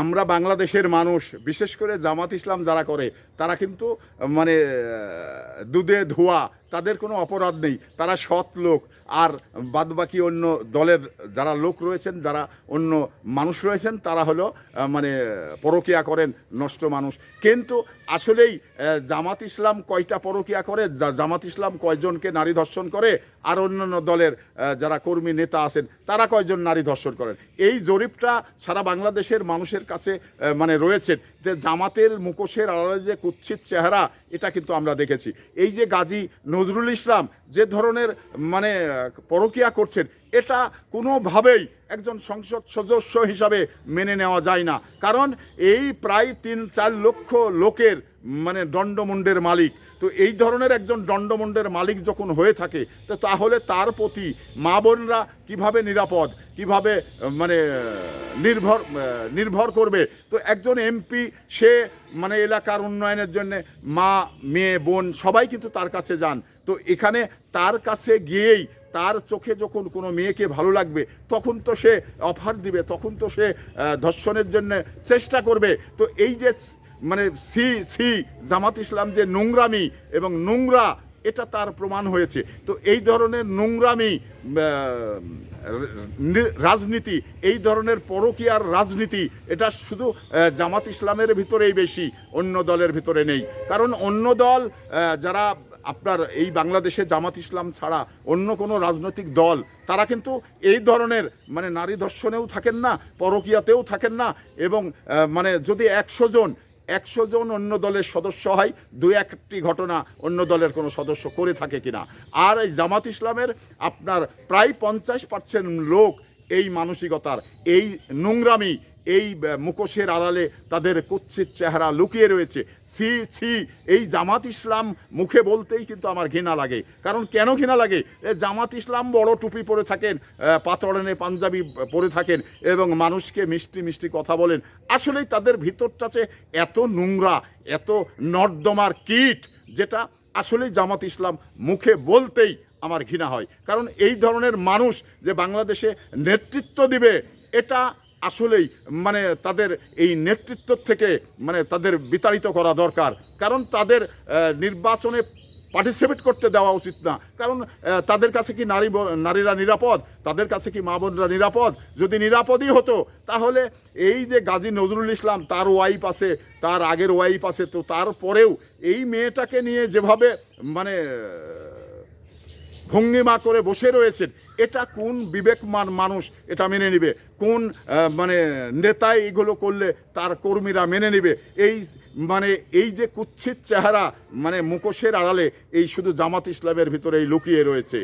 আমরা বাংলাদেশের মানুষ, বিশেষ করে জামাত ইসলাম যারা করে, তারা কিন্তু মানে দুধে ধোয়া, তাদের কোনো অপরাধ নেই, তারা সৎ লোক। আর বাদবাকি অন্য দলের যারা লোক রয়েছেন, যারা অন্য মানুষ রয়েছেন, তারা হলো মানে পরকিয়া করেন, নষ্ট মানুষ। কিন্তু আসলেই জামাত ইসলাম কয়টা পরকিয়া করে, জামাত ইসলাম কয়জনকে নারী ধর্ষণ করে, আর অন্যান্য দলের যারা কর্মী নেতা আছেন তারা কয়জন নারী ধর্ষণ করেন, এই জরিপটা সারা বাংলাদেশের মানুষের কাছে মানে রয়েছেন। যে জামাতের মুখোশের আড়ালে যে কুৎসিত চেহারা, এটা কিন্তু আমরা দেখেছি। এই যে গাজী নজরুল ইসলাম যে ধরনের মানে পরকিয়া করছেন, এটা কোনোভাবেই একজন সংসদ সদস্য হিসাবে মেনে নেওয়া যায় না। কারণ এই প্রায় 3-4 লক্ষ লোকের মানে দণ্ডমুণ্ডের মালিক। তো এই ধরনের একজন দণ্ডমুণ্ডের মালিক যখন হয়ে থাকে, তো তাহলে তার প্রতি মা বোনরা কীভাবে নিরাপদ, কিভাবে মানে নির্ভর করবে? তো একজন এমপি, সে মানে এলাকার উন্নয়নের জন্য মা, মেয়ে, বোন সবাই কিন্তু তার কাছে যান। তো এখানে তার কাছে গিয়েই তার চোখে যখন কোনো মেয়েকে ভালো লাগবে, তখন তো সে অফার দিবে, তখন তো সে ধর্ষণের জন্য চেষ্টা করবে। তো এই যে মানে জামাত ইসলাম যে নোংরামি এবং নোংরা, এটা তার প্রমাণ হয়েছে। তো এই ধরনের নোংরামি রাজনীতি, এই ধরনের পরকীয়ার রাজনীতি, এটা শুধু জামাত ইসলামের ভিতরেই বেশি, অন্য দলের ভিতরে নেই। কারণ অন্য দল যারা আপনার এই বাংলাদেশে জামাত ইসলাম ছাড়া অন্য কোনো রাজনৈতিক দল, তারা কিন্তু এই ধরনের মানে নারী ধর্ষণেও থাকেন না, পরকীয়াতেও থাকেন না। এবং মানে যদি 100 জন অন্য দলের সদস্য হয়, 2-1টি ঘটনা অন্য দলের কোনো সদস্য করে থাকে কিনা। আর এই জামাত ইসলামের আপনার প্রায় 50% লোক এই মানসিকতার, এই নোংরামি, এই মুখোশের আড়ালে তাদের কুৎসিত চেহারা লুকিয়ে রয়েছে। এই জামাত ইসলাম মুখে বলতেই কিন্তু আমার ঘৃণা লাগে। কারণ কেন ঘৃণা লাগে? জামাত ইসলাম বড় টুপি পরে থাকেন, পাতড়ানে পাঞ্জাবি পরে থাকেন এবং মানুষকে মিষ্টি মিষ্টি কথা বলেন। আসলেই তাদের ভিতরটাতে এত নোংরা, এত নর্দমার কীট, যেটা আসলেই জামাত ইসলাম মুখে বলতেই আমার ঘৃণা হয়। কারণ এই ধরনের মানুষ যে বাংলাদেশে নেতৃত্ব দিবে, এটা আসলেই মানে তাদের এই নেতৃত্ব থেকে মানে তাদের বিতাড়িত করা দরকার। কারণ তাদের নির্বাচনে পার্টিসিপেট করতে দেওয়া উচিত না। কারণ তাদের কাছে কি নারীরা নিরাপদ? তাদের কাছে কি মা বোনরা নিরাপদ? যদি নিরাপদই হতো, তাহলে এই যে গাজী নজরুল ইসলাম, তার ওয়াইফ আছে, তার আগের ওয়াইফ আছে, তো তারপরেও এই মেয়েটাকে নিয়ে যেভাবে মানে ভঙ্গিমা করে বসে রয়েছেন, এটা কোন বিবেকমান মানুষ এটা মেনে নেবে? কোন মানে নেতাই এগুলো করলে তার কর্মীরা মেনে নেবে? এই যে কুৎসিত চেহারা মানে মুখোশের আড়ালে এই শুধু জামাত ইসলামের ভিতরেই লুকিয়ে রয়েছে।